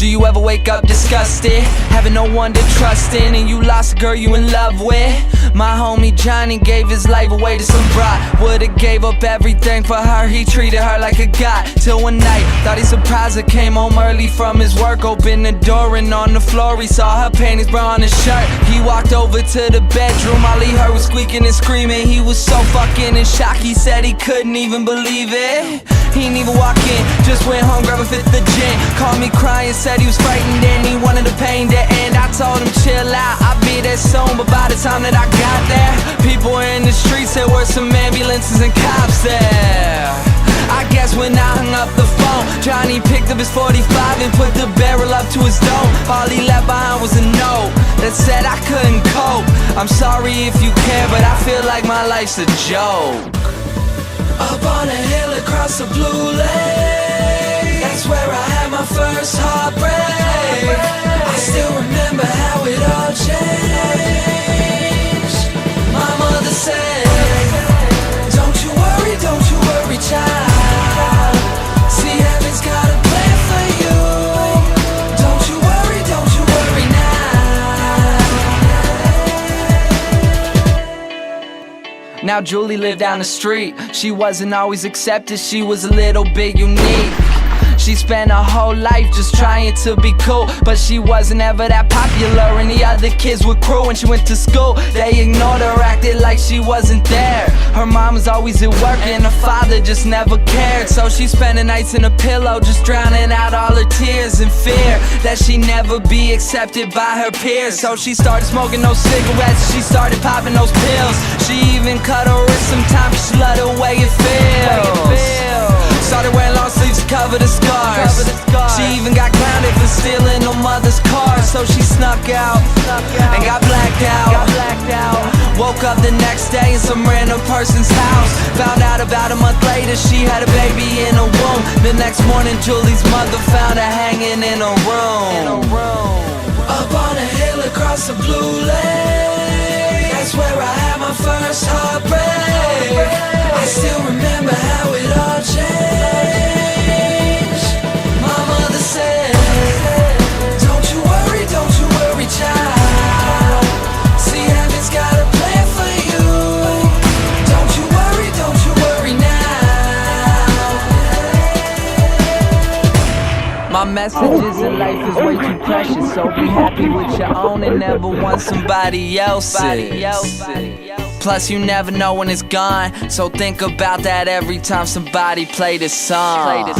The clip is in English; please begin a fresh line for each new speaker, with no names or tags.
Do you ever wake up disgusted, having no one to trust in, and you lost a girl you in love with? My homie Johnny gave his life away to some broad. Would've gave up everything for her, he treated her like a god. Till one night, thought he surprised her, came home early from his work. Opened the door and on the floor he saw her panties, bra on his shirt. He walked over to the bedroom, all he heard was squeaking and screaming. He was so fucking in shock, he said he couldn't even believe it. He didn't even walk in, just went home, grabbed a fifth of gin. Called me crying, said he was frightened and he wanted the pain to end. I told him chill out, I'll be there soon. But by the time that I got there, people were in the streets, there were some ambulances and cops there. I guess when I hung up the phone, Johnny picked up his 45 and put the barrel up to his dome. All he left behind was a note that said I couldn't cope. I'm sorry if you care, but I feel like my life's a joke. Up on a hill across the blue lake, that's where I had my first heartbreak. I still remember how it all changed. My mother said, don't you worry, child. See, heaven's got a plan for you. Don't you worry now. Now Julie lived down the street. She wasn't always accepted, she was a little bit unique. She spent her whole life just trying to be cool, but she wasn't ever that popular and the other kids were cruel. When she went to school, they ignored her, acted like she wasn't there. Her mom was always at work and her father just never cared. So she spent the nights in a pillow, just drowning out all her tears in fear that she'd never be accepted by her peers. So she started smoking those cigarettes, she started popping those pills. She even cut her wrist sometimes, she loved the way it feels. Started wearing long sleeves to cover the scars. She even got grounded for stealing her mother's car. So she snuck out and got blacked out. Woke up the next day in some random person's house. Found out about a month later she had a baby in her womb. The next morning Julie's mother found her hanging in her room. Up on a hill across the blue lake, that's where I had my first heartbreak. I still remember how it all changed. My mother said, don't you worry, child. See, heaven's got a plan for you. Don't you worry now. My messages in life is way too precious, so be happy with your own and never want somebody else's. Plus you never know when it's gone, so think about that every time somebody play this song.